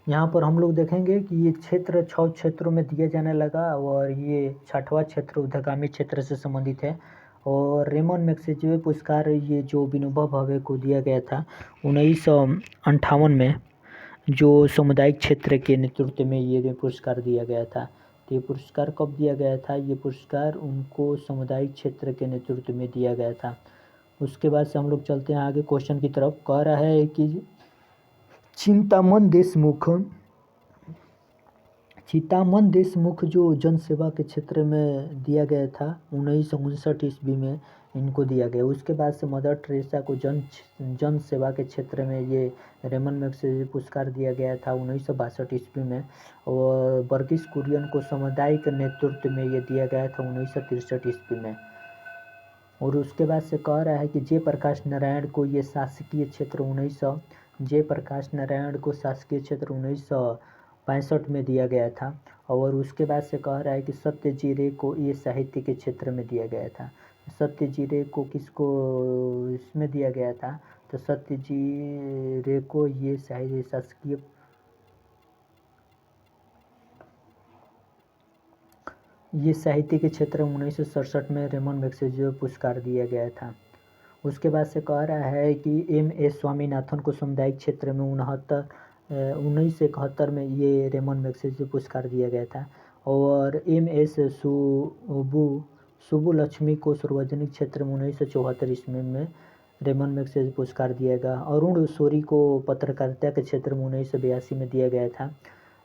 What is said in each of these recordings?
यहाँ पर हम लोग देखेंगे कि ये क्षेत्र 6 क्षेत्रों में दिया जाने लगा और ये 6वां क्षेत्र ऊर्ध्वगामी क्षेत्र से संबंधित है। और रेमन मैग्सेसे पुरस्कार ये जो विनोबा भावे को दिया गया था 1958 में, जो सामुदायिक क्षेत्र के नेतृत्व में ये पुरस्कार दिया गया था। तो ये पुरस्कार कब दिया गया था? ये पुरस्कार उनको सामुदायिक क्षेत्र के नेतृत्व में दिया गया था। उसके बाद से हम लोग चलते हैं आगे क्वेश्चन की तरफ। कह रहा है कि चिंतामन देशमुख जो जन सेवा के क्षेत्र में दिया गया था 1959 ईस्वी में इनको दिया गया। उसके बाद से मदर टेरेसा को जन सेवा के क्षेत्र में ये रेमन मैग्सेसे पुरस्कार दिया गया था 1962 ईस्वी में। और वर्गीस कुरियन को सामुदायिक नेतृत्व में ये दिया गया था 1963 ईस्वी में। और उसके बाद से कह रहा है कि जयप्रकाश नारायण को शासकीय क्षेत्र 1965 में दिया गया था। और उसके बाद से कह रहा है कि सत्यजीत रे को ये साहित्य के क्षेत्र में दिया गया था। सत्यजीत रे को किसको इसमें दिया गया था? तो सत्यजीत रे को ये शासकीय साहित्य के क्षेत्र 1967 में रेमन मैग्सेसे पुरस्कार दिया गया था। उसके बाद से कह रहा है कि M.S. स्वामीनाथन को सामुदायिक क्षेत्र में 1971 में ये रेमन मैग्सेसे पुरस्कार दिया गया था। और M.S. सुब्बुलक्ष्मी को सार्वजनिक क्षेत्र में 1974 ईस्वी में रेमन मैग्सेसे पुरस्कार दिया गया। अरुण शौरी को पत्रकारिता के क्षेत्र में 1982 में दिया गया था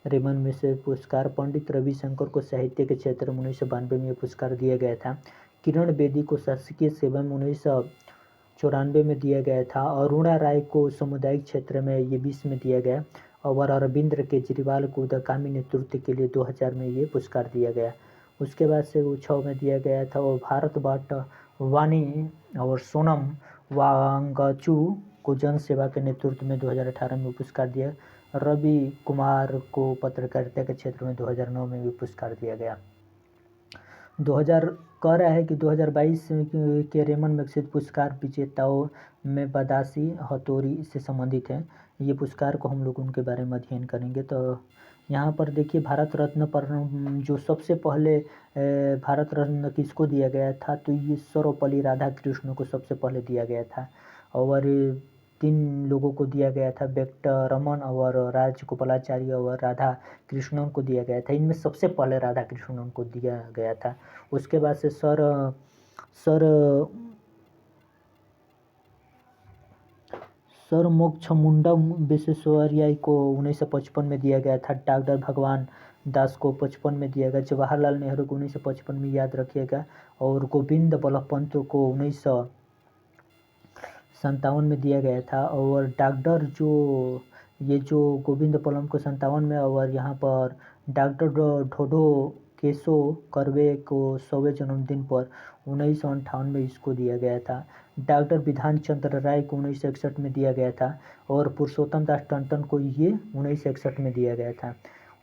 रेमन मैग्सेसे पुरस्कार। पंडित रविशंकर को साहित्य के क्षेत्र में 1992 में पुरस्कार दिया गया था। किरण बेदी को शासकीय सेवा में 1994 में दिया गया था। अरुणा राय को सामुदायिक क्षेत्र में ये 20 में दिया गया। और अरविंद केजरीवाल को ऊर्ध्वगामी नेतृत्व के लिए 2000 में ये पुरस्कार दिया गया। उसके बाद से वो 6 में दिया गया था। और भारत बाट वानी और सोनम वांगचू को जन सेवा के नेतृत्व में 2018 में पुरस्कार दिया। रवि कुमार को पत्रकारिता के क्षेत्र में 2009 में भी पुरस्कार दिया गया। 2000 कह रहा है कि 2022 के रेमन मैग्सेसे पुरस्कार विजेताओं में बदासी हथौड़ी से संबंधित है। ये पुरस्कार को हम लोग उनके बारे में अध्ययन करेंगे। तो यहाँ पर देखिए भारत रत्न पर जो सबसे पहले भारत रत्न किसको दिया गया था? तो ये सर्वपल्ली राधाकृष्ण को सबसे पहले दिया गया था। और 3 लोगों को दिया गया था, वेंकटरमन और राजगोपालाचारी और राधा कृष्णन को दिया गया था। इनमें सबसे पहले राधा कृष्णन को दिया गया था। उसके बाद से सर मोक्षमुंडा विश्वेश्वरैया को 1955 में दिया गया था। डॉक्टर भगवान दास को 55 में दिया गया। जवाहरलाल नेहरू को 1955 में याद रखिएगा। और गोविंद बल्लभ पंत को 1957 में दिया गया था। और डॉक्टर जो गोविंद बल्लभ को 57 में, और यहाँ पर डॉक्टर ढोढो केशव कर्वे को 100वें जन्मदिन पर 1958 में इसको दिया गया था। डॉक्टर विधान चंद्र राय को 1961 में दिया गया था। और पुरुषोत्तम दास टंडन को ये 1961 में दिया गया था।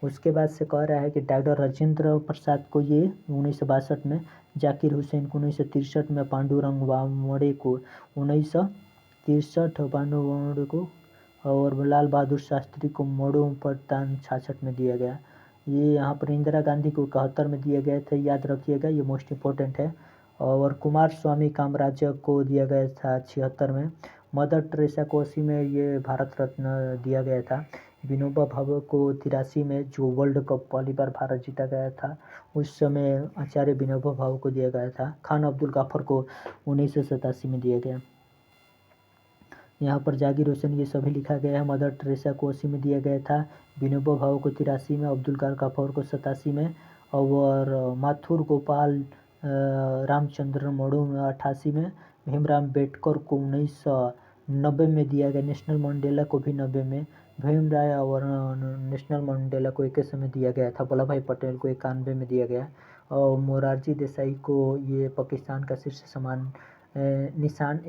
उसके बाद से कह रहा है कि डॉक्टर राजेंद्र प्रसाद को ये 1962 में, जाकिर हुसैन को 1963 में, पांडुरंग वामड़े को 1963 को, और लाल बहादुर शास्त्री को मरणोपरांत 66 में दिया गया। ये यहाँ पर इंदिरा गांधी को 71 में दिया गया था, याद रखिएगा, ये मोस्ट इम्पोर्टेंट है। और कुमार स्वामी कामराज को दिया गया था 76 में। मदर टेरेसा को 80 में ये भारत रत्न दिया गया था। विनोबा भावे को 83 में, जो वर्ल्ड कप पहली बार भारत जीता गया था उस समय आचार्य विनोबा भावे को दिया गया था। खान अब्दुल गफ्फार को 1987 में दिया गया। यहाँ पर जाकिर हुसैन ये सभी लिखा गया है। मदर टेरेसा को 80 में दिया गया था, विनोबा भावे को 83 में, अब्दुल गफ्फार को 87 में, और माथुर गोपाल रामचंद्र मडू में 88 में, भीमराव अम्बेडकर को 1990 में दिया गया। नेशनल मंडेला को भी 90 में, भीमराव और नेशनल मंडेला को 21 में दिया गया था। वल्लभ भाई पटेल को 91 में दिया गया। और मोरारजी देसाई को ये पाकिस्तान का शीर्ष सम्मान निशान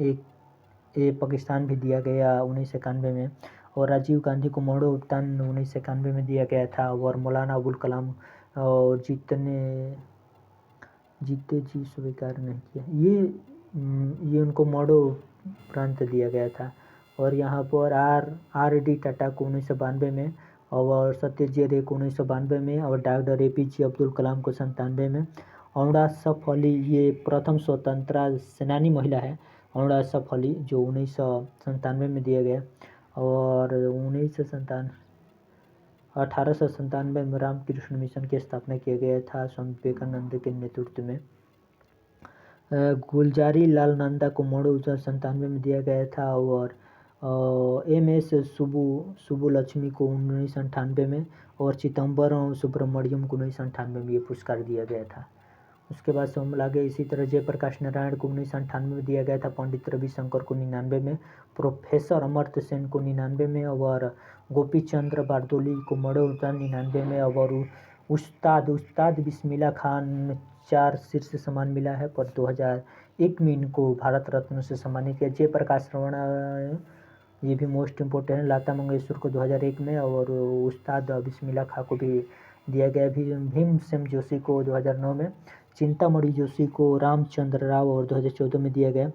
ये पाकिस्तान भी दिया गया 1991 में। और राजीव गांधी को मरणोपरांत 1991 में दिया गया था। और मौलाना अबुल कलाम और जीते जी स्वीकार नहीं किया, ये उनको मरणोपरांत दिया गया था। और यहाँ पर R.D. टाटा को 1992 में, और सत्यजित रे को 1992 में, और डॉक्टर APJ अब्दुल कलाम को 97 में। अरुणा असफ अली ये प्रथम स्वतंत्रता सेनानी महिला है, अरुणा असफ अली, जो 1997 में दिया गया। और 1897 में रामकृष्ण मिशन की स्थापना किया गया था स्वामी विवेकानंद के नेतृत्व में। गुलजारी लाल नंदा को मॉडल 1997 में दिया गया था। और MS सुब्बुलक्ष्मी को 1998 में, और चिदम्बरम सुब्रमण्यम को 1998 में ये पुरस्कार दिया गया था। उसके बाद सोम लागे इसी तरह जयप्रकाश नारायण को 1998 में दिया गया था, पंडित रविशंकर को 99 में, प्रोफेसर अमर्त्य सेन को 99 में, और गोपी चंद्र बारदोली को मॉडल 99 में, और उस्ताद बिस्मिल्लाह खान 4 शीर्ष सम्मान मिला है, पर 2001 में इनको भारत रत्न से सम्मानित किया। जयप्रकाश नारायण ये भी मोस्ट इम्पोर्टेंट है, लता मंगेशकर को 2001 में, और उस्ताद बिस्मिल्लाह खान को भी दिया गया। भीमसेन जोशी को 2009 में, चिंतामणि जोशी को रामचंद्र राव और 2014 में दिया गया।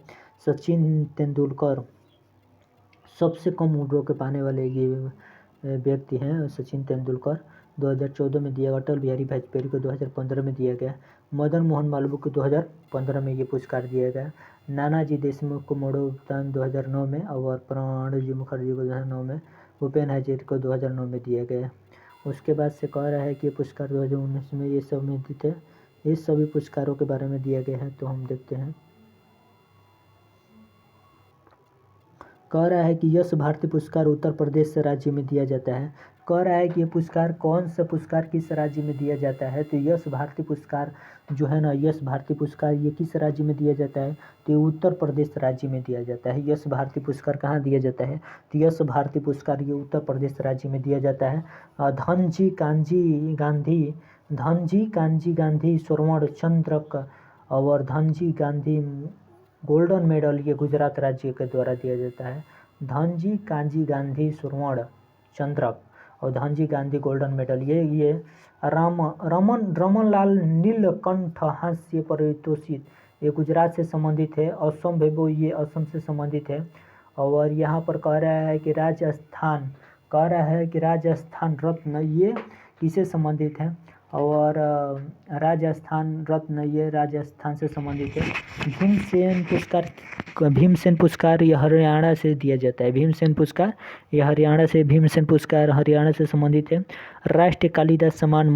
सचिन तेंदुलकर सबसे कम उम्र के पाने वाले ये व्यक्ति हैं, सचिन तेंदुलकर 2014 में दिया गया। अटल बिहारी वाजपेयी को 2015 में दिया गया। मदन मोहन मालवीय को 2015 में ये पुरस्कार दिया गया। नानाजी देशमुख को मरणोपरांत 2009 में, और प्रणब मुखर्जी को 2009 में, भूपेन हजारिका को 2009 में दिया गया। उसके बाद से कह रहा है कि ये पुरस्कार 2019 में ये सम्मानित है। इस सभी पुरस्कारों के बारे में दिया गया है, तो हम देखते हैं। कह रहा है कि यश भारती पुरस्कार उत्तर प्रदेश राज्य में दिया जाता है। कह रहा है कि ये पुरस्कार कौन सा पुरस्कार किस राज्य में दिया जाता है, तो यश भारती पुरस्कार जो है ना, यश भारती पुरस्कार ये किस राज्य में दिया जाता है, तो ये उत्तर प्रदेश राज्य में दिया जाता है। यश भारती पुरस्कार कहाँ दिया जाता है, तो यश भारती पुरस्कार ये उत्तर प्रदेश राज्य में दिया जाता है। धनजी कांजी गांधी स्वर्ण चंद्रक और धनजी गांधी गोल्डन मेडल ये गुजरात राज्य के द्वारा दिया जाता है। धनजी कांजी गांधी स्वर्ण चंद्रक और धनजी गांधी गोल्डन मेडल ये रमनलाल नीलकंठ हास्य पारितोषिक ये गुजरात से संबंधित है। असम वैभव ये असम से संबंधित है। और यहाँ पर कह रहा है कि राजस्थान रत्न ये किसे संबंधित है, और राजस्थान रत्न ये राजस्थान से संबंधित है। भीमसेन पुरस्कार ये हरियाणा से दिया जाता है। भीमसेन पुरस्कार हरियाणा से संबंधित है। राष्ट्रीय कालिदास सम्मान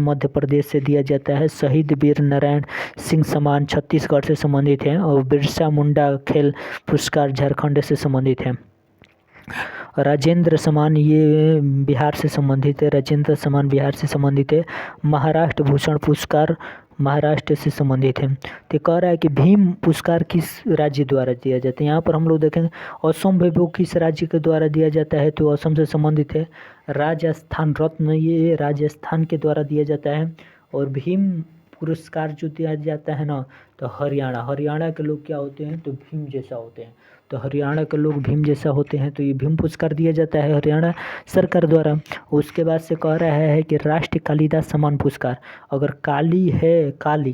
मध्य प्रदेश से दिया जाता है। शहीद वीर नारायण सिंह सम्मान छत्तीसगढ़ से संबंधित है। और बिरसा मुंडा खेल पुरस्कार झारखंड से संबंधित है। राजेंद्र सम्मान ये बिहार से संबंधित है। महाराष्ट्र भूषण पुरस्कार महाराष्ट्र से संबंधित है। तो कह रहा है कि भीम पुरस्कार किस राज्य द्वारा दिया जाता है। यहाँ पर हम लोग देखेंगे असम वैभव किस राज्य के द्वारा दिया जाता है, तो असम से संबंधित है। राजस्थान रत्न ये राजस्थान के द्वारा दिया जाता है। और भीम पुरस्कार जो दिया जाता है ना, तो हरियाणा के लोग क्या होते हैं, तो भीम जैसा होते हैं। तो हरियाणा के लोग भीम जैसा होते हैं, तो ये भीम पुरस्कार दिया जाता है हरियाणा सरकार द्वारा। उसके बाद से कह रहा है कि राष्ट्रीय कालिदास सम्मान पुरस्कार, अगर काली है काली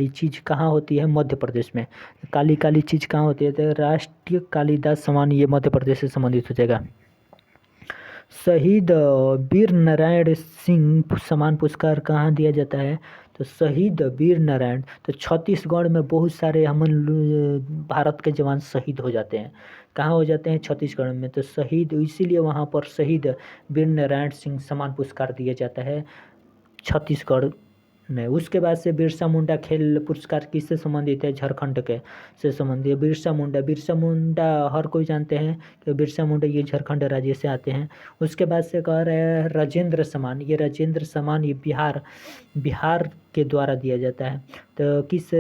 चीज़ कहाँ होती है, मध्य प्रदेश में। काली चीज़ कहाँ होती है, तो राष्ट्रीय कालिदास सम्मान ये मध्य प्रदेश से संबंधित हो जाएगा। शहीद वीर नारायण सिंह सम्मान पुरस्कार कहाँ दिया जाता है, तो शहीद वीर नारायण, तो छत्तीसगढ़ में बहुत सारे भारत के जवान शहीद हो जाते हैं। कहाँ हो जाते हैं, छत्तीसगढ़ में। तो शहीद इसीलिए वहाँ पर शहीद वीर नारायण सिंह सम्मान पुरस्कार दिया जाता है छत्तीसगढ़ में। उसके बाद से बिरसा मुंडा खेल पुरस्कार किससे संबंधित है, झारखंड के से संबंधित है। बिरसा मुंडा हर कोई जानते हैं कि बिरसा मुंडा ये झारखंड राज्य से आते हैं। उसके बाद से कह रहे हैं राजेंद्र सम्मान, ये बिहार के द्वारा दिया जाता है। तो किस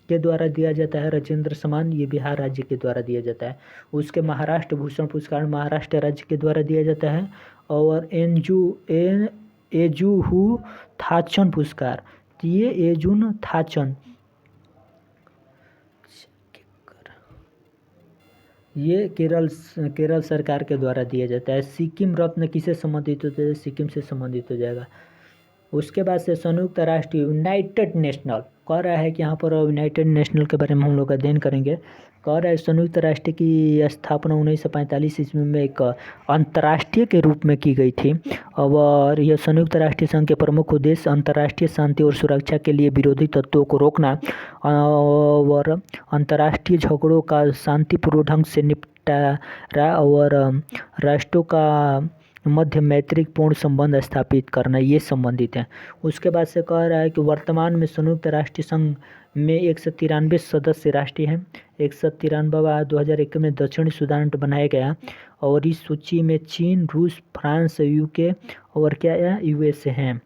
के द्वारा दिया जाता है, राजेंद्र सम्मान ये बिहार राज्य के द्वारा दिया जाता है। उसके महाराष्ट्र भूषण पुरस्कार महाराष्ट्र राज्य के द्वारा दिया जाता है। और एजुहू थाचन पुरस्कार, ये एजुन थाचन ये केरल सरकार के द्वारा दिया जाता है। सिक्किम रत्न किसे संबंधित होता है, सिक्किम से संबंधित हो जाएगा। उसके बाद से संयुक्त राष्ट्र यूनाइटेड नेशनल कह रहा है कि यहाँ पर यूनाइटेड नेशनल के बारे में हम लोग अध्ययन करेंगे। कह रहा है संयुक्त राष्ट्र की स्थापना 1945 ईस्वी में एक अंतर्राष्ट्रीय के रूप में की गई थी। और यह संयुक्त राष्ट्र संघ के प्रमुख उद्देश्य अंतर्राष्ट्रीय शांति और सुरक्षा के लिए विरोधी तत्वों को रोकना और अंतर्राष्ट्रीय झगड़ों का शांतिपूर्ण ढंग से निपटारा और राष्ट्रों का मध्य मैत्रीपूर्ण संबंध स्थापित करना, ये संबंधित है। उसके बाद से कह रहा है कि वर्तमान में संयुक्त राष्ट्र संघ में 193 सदस्य राष्ट्र हैं। 193वां 2001 में दक्षिण सूडान बनाया गया और इस सूची में चीन, रूस, फ्रांस, यूके और क्या है यूएसए हैं।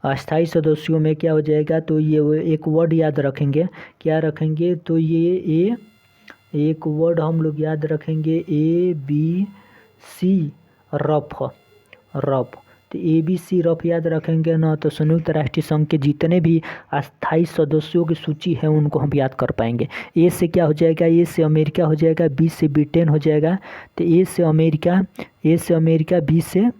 अस्थायी सदस्यों में क्या हो जाएगा, तो ये एक वर्ड याद रखेंगे, क्या रखेंगे, तो ये एक वर्ड हम लोग याद रखेंगे ABC रफ। तो ABC रफ याद रखेंगे ना, तो संयुक्त राष्ट्र संघ के जितने भी अस्थायी सदस्यों की सूची है उनको हम याद कर पाएंगे। ए से क्या हो जाएगा, ए से अमेरिका हो जाएगा, बी से ब्रिटेन हो जाएगा। तो ए से अमेरिका, बी से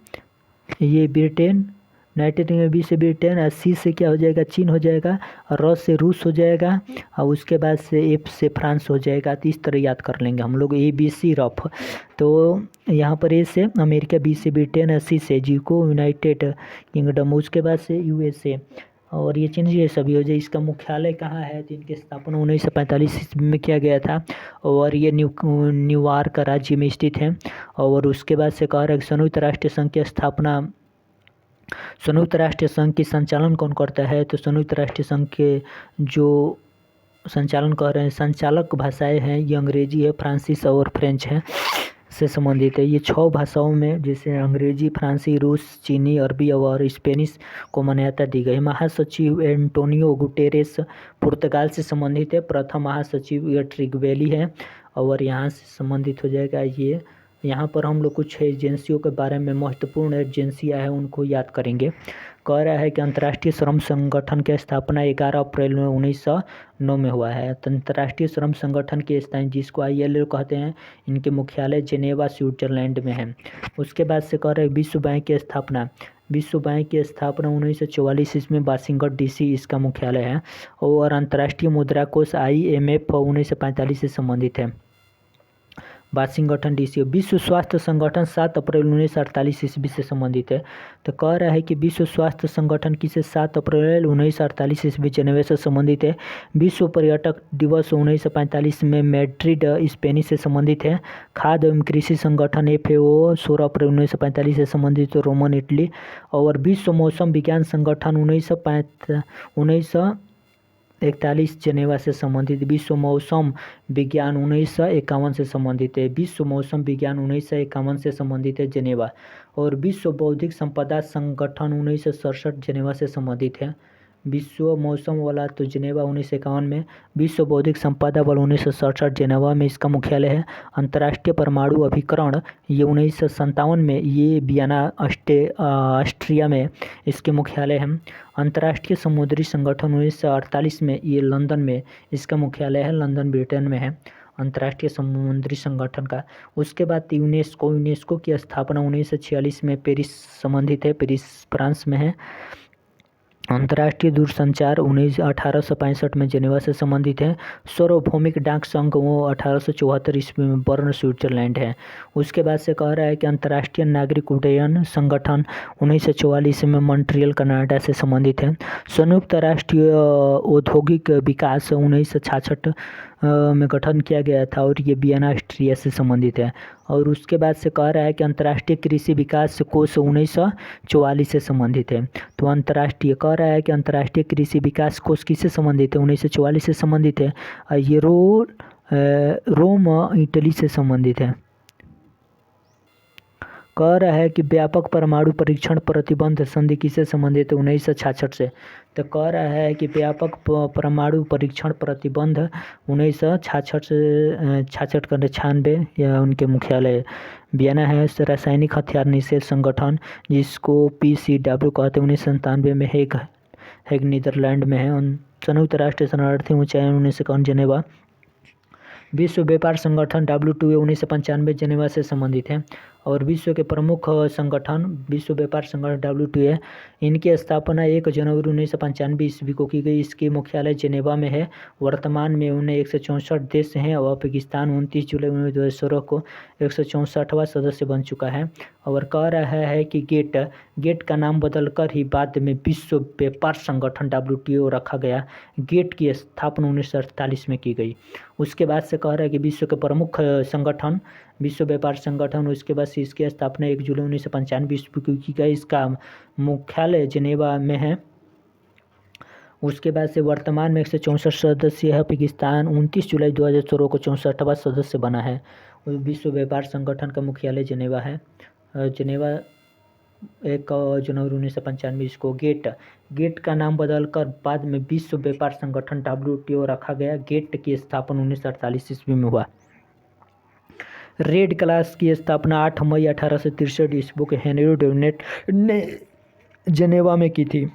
ये ब्रिटेन, यूनाइटेड किंगडम, बी से ब्रिटेन, और सी से क्या हो जाएगा, चीन हो जाएगा, और र से रूस हो जाएगा, और उसके बाद से एफ से फ्रांस हो जाएगा। तो इस तरह याद कर लेंगे हम लोग ABC रफ। तो यहाँ पर ए से अमेरिका, बी से ब्रिटेन, सी से जी को यूनाइटेड किंगडम, उसके बाद से USA, और ये चीज़ ये सभी हो जाए। इसका मुख्यालय कहाँ है, तो इनकी स्थापना 1945 ईस्वी में किया गया था और ये न्यूयॉर्क राज्य में स्थित है। और उसके बाद से कह रहा है कि संयुक्त राष्ट्र संघ की स्थापना, संयुक्त राष्ट्र संघ की संचालन कौन करता है, तो संयुक्त राष्ट्र संघ के जो संचालन कर रहे हैं, संचालक भाषाएं हैं, ये अंग्रेजी है, फ्रांसीसी और फ्रेंच है से संबंधित है। ये 6 भाषाओं में जैसे अंग्रेजी, फ्रांसी, रूस, चीनी, अरबी और स्पेनिश को मान्यता दी गई। महासचिव एंटोनियो गुटेरेस पुर्तगाल से संबंधित है। प्रथम महासचिव ये ट्रिगवेली है और यहाँ से संबंधित हो जाएगा ये। यहाँ पर हम लोग कुछ एजेंसियों के बारे में, महत्वपूर्ण एजेंसियाँ हैं उनको याद करेंगे। कह रहा है कि अंतर्राष्ट्रीय श्रम संगठन की स्थापना 11 अप्रैल 1909 में हुआ है। अंतर्राष्ट्रीय श्रम संगठन के स्थान, जिसको ILO कहते हैं, इनके मुख्यालय जेनेवा स्विट्जरलैंड में है। उसके बाद से कह रहे हैं विश्व बैंक की स्थापना, विश्व बैंक की स्थापना 1944 ईस्वी में वाशिंगटन DC इसका मुख्यालय है। और अंतर्राष्ट्रीय मुद्रा कोष IMF 1945 से संबंधित है, वाशिंगटन DC। विश्व स्वास्थ्य संगठन 7 अप्रैल 1948 ईस्वी से संबंधित है। तो कह रहा है कि विश्व स्वास्थ्य संगठन किसे 7 अप्रैल 1948 ईस्वी जेनेवा से संबंधित है। विश्व पर्यटक दिवस 1945 में मैड्रिड स्पेन से संबंधित है। खाद्य एवं कृषि संगठन FAO 16 अप्रैल 1945 से संबंधित है, रोमन इटली। और विश्व मौसम विज्ञान संगठन 1941 जेनेवा से संबंधित। विश्व मौसम विज्ञान 1951 से संबंधित है। विश्व मौसम विज्ञान 1951 से संबंधित है, जेनेवा। और विश्व बौद्धिक संपदा संगठन 1967 जेनेवा से संबंधित है। विश्व मौसम वाला तो जेनेवा 1951 में, विश्व बौद्धिक संपदा बल 1967 जेनेवा में इसका मुख्यालय है। अंतर्राष्ट्रीय परमाणु अभिकरण ये 1957 में, ये वियना ऑस्ट्रिया में इसके मुख्यालय है। अंतर्राष्ट्रीय समुद्री संगठन 1948 में, ये लंदन में इसका मुख्यालय है, लंदन ब्रिटेन में है अंतर्राष्ट्रीय समुद्री संगठन का। उसके बाद यूनेस्को की स्थापना 1946 में पेरिस संबंधित है, पेरिस फ्रांस में है। अंतर्राष्ट्रीय दूरसंचार 1865 में जेनेवा से संबंधित है। सार्वभौमिक डाक संघ वो 1874 ईस्वी में बर्न स्विट्जरलैंड है। उसके बाद से कह रहा है कि अंतर्राष्ट्रीय नागरिक उड्डयन संगठन 1944 में मॉन्ट्रियल कनाडा से संबंधित है। संयुक्त राष्ट्रीय औद्योगिक विकास 1966 में गठन किया गया था और ये वियना ऑस्ट्रिया से संबंधित है। और उसके बाद से कह रहा है कि अंतर्राष्ट्रीय कृषि विकास कोष 1944 से संबंधित है। तो अंतर्राष्ट्रीय कह रहा है कि अंतर्राष्ट्रीय कृषि विकास कोष किससे संबंधित है, 1944 से संबंधित है। ये रोम इटली से संबंधित है। कह रहा है कि व्यापक परमाणु परीक्षण प्रतिबंध संधि किससे संबंधित है, 1966 से। तो कह रहा है कि व्यापक परमाणु परीक्षण प्रतिबंध 1966 से 66 का 96 या उनके मुख्यालय वियना है। रासायनिक हथियार निषेध संगठन जिसको PCW कहते हैं 1997 में हेग नीदरलैंड में है। संयुक्त राष्ट्र शरणार्थी ऊंचाई 1951 जेनेवा। विश्व व्यापार संगठन WTO 1995 जेनेवा से संबंधित है। और विश्व के प्रमुख संगठन विश्व व्यापार संगठन WTO इनकी स्थापना 1 जनवरी 1995 ईस्वी को की गई। इसकी मुख्यालय जेनेवा में है। वर्तमान में उन्हें 164 देश हैं और पाकिस्तान 29 जुलाई 2016 को 164वां सदस्य बन चुका है। और कह रहा है कि गेट का नाम बदलकर ही बाद में विश्व व्यापार संगठन WTO रखा गया। गेट की स्थापना 1948 में की गई। उसके बाद से कह रहा है कि विश्व के प्रमुख संगठन विश्व व्यापार संगठन, उसके बाद से इसकी स्थापना 1 जुलाई 1995 ईस्वी को की गई। इसका मुख्यालय जेनेवा में है। उसके बाद से वर्तमान में 164 सदस्य है। पाकिस्तान 29 जुलाई 2016 को 64वां सदस्य बना है। विश्व व्यापार संगठन का मुख्यालय जेनेवा है। जेनेवा 1 जनवरी 1995 इसको गेट का नाम बदलकर बाद में विश्व व्यापार संगठन WTO रखा गया। गेट की स्थापना 1948 ईस्वी में हुआ। रेड क्लास की स्थापना 8 मई 1863 ईस्वी को हेनरी डेवनेट ने जेनेवा में की थी।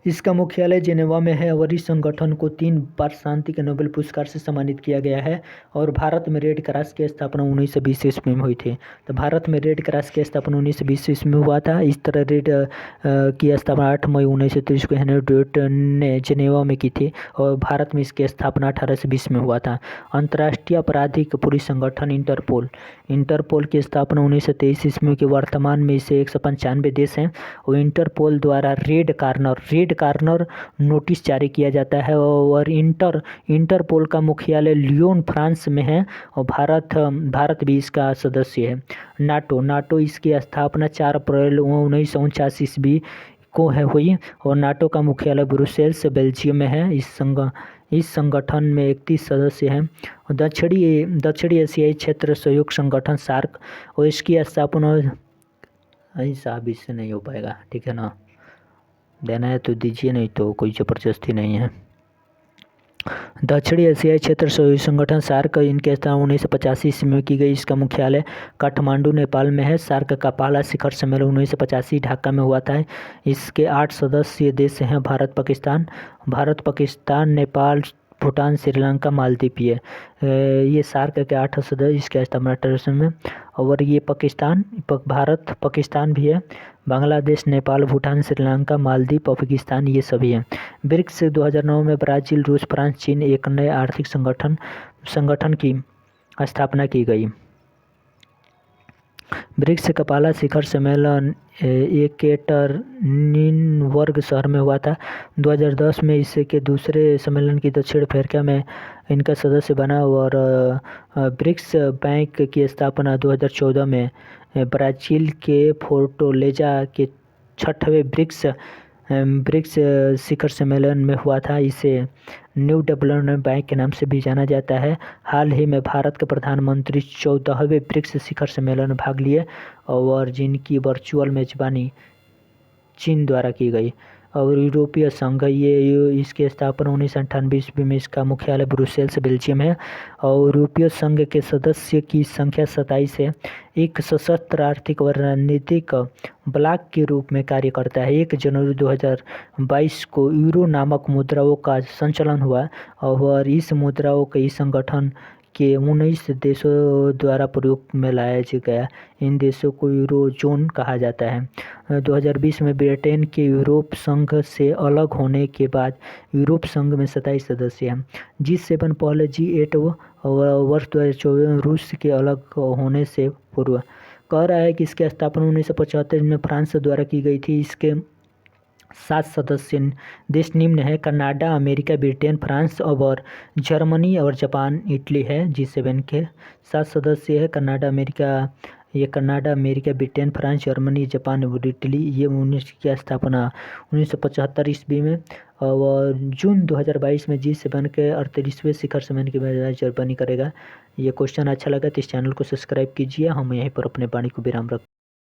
इसका मुख्यालय जेनेवा में है और इस संगठन को 3 बार शांति के नोबेल पुरस्कार से सम्मानित किया गया है। और भारत में रेड क्रॉस की स्थापना 1920 ईस्वी में हुई थी। तो भारत में रेड क्रॉस की स्थापना 1920 ईस्वी में हुआ था। इस तरह रेड की स्थापना 8 मई 1930 को हेनरी डेवनेट ने जेनेवा में की थी और भारत में इसकी स्थापना 1820 में हुआ था। अंतर्राष्ट्रीय आपराधिक पुलिस संगठन इंटरपोल की स्थापना 1923 ईस्वी के वर्तमान में इसे 195 देश हैं और इंटरपोल द्वारा रेड कार्नर नोटिस जारी किया जाता है। और इंटरपोल का मुख्यालय लियोन फ्रांस में है और भारत भी इसका सदस्य है। नाटो इसकी स्थापना 4 अप्रैल 1949 ईस्वी को हुई और नाटो का मुख्यालय ब्रुसेल्स बेल्जियम में है। इस संगठन में 31 सदस्य हैं। दक्षिणी एशियाई क्षेत्र सहयोग संगठन सार्क और इसकी स्थापना साहब इससे नहीं हो पाएगा, ठीक है ना, देना है तो दीजिए, नहीं तो कोई ज़बरदस्ती नहीं है। दक्षिणी एशियाई क्षेत्र सहयोग संगठन सार्क इनके स्थापना 1985 ईस्वी में की गई। इसका मुख्यालय काठमांडू नेपाल में है। सार्क का पहला शिखर सम्मेलन 1985 ढाका में हुआ था। इसके 8 सदस्य देश हैं भारत, पाकिस्तान, नेपाल, भूटान, श्रीलंका, मालदीव। ये सार्क के 8 सदस्य इसके स्थापना में। और ये भारत, पाकिस्तान भी है, बांग्लादेश, नेपाल, भूटान, श्रीलंका, मालदीव और पाकिस्तान ये सभी हैं। ब्रिक्स 2009 में ब्राज़ील, रूस, फ्रांस, चीन एक नए आर्थिक संगठन की स्थापना की गई। ब्रिक्स का पहला शिखर सम्मेलन येकेटरिनबर्ग शहर में हुआ था। 2010 में इसके दूसरे सम्मेलन की दक्षिण अफ्रीका में इनका सदस्य बना। और ब्रिक्स बैंक की स्थापना 2014 में ब्राज़ील के फोर्टलेजा के 6वें ब्रिक्स शिखर सम्मेलन में हुआ था। इसे न्यू डेवलपमेंट बैंक के नाम से भी जाना जाता है। हाल ही में भारत के प्रधानमंत्री 14वें ब्रिक्स शिखर सम्मेलन में भाग लिए और जिनकी वर्चुअल मेजबानी चीन द्वारा की गई। और यूरोपीय संघ इसकी स्थापना 1998 ईस्वी में इसका मुख्यालय ब्रुसेल्स बेल्जियम है। और यूरोपीय संघ के सदस्य की संख्या 27 है। एक सशस्त्र आर्थिक व रणनीतिक ब्लॉक के रूप में कार्य करता है। 1 जनवरी 2022 को यूरो नामक मुद्राओं का संचालन हुआ और इस मुद्राओं के इस संगठन के 19 देशों द्वारा प्रयोग में लाया गया। इन देशों को यूरोजोन कहा जाता है। 2020 में ब्रिटेन के यूरोप संघ से अलग होने के बाद यूरोप संघ में 27 सदस्य हैं। G7 पहले G8 वर्ष 2024 में रूस के अलग होने से पूर्व। कह रहा है कि इसकी स्थापना 1975 में फ्रांस द्वारा की गई थी। इसके 7 सदस्य देश निम्न है: कनाडा, अमेरिका, ब्रिटेन, फ्रांस और जर्मनी और जापान, इटली है। G7 के 7 सदस्य है: Canada, America, Britain, France, Germany, Japan और इटली। ये की स्थापना 1975 ईस्वी में। और जून 2022 में G7 के 38वें शिखर सम्मेलन की मेजबानी जर्मनी करेगा। ये क्वेश्चन अच्छा लगा तो इस चैनल को सब्सक्राइब कीजिए। हम यहीं पर अपने वाणी को विराम रखते हैं।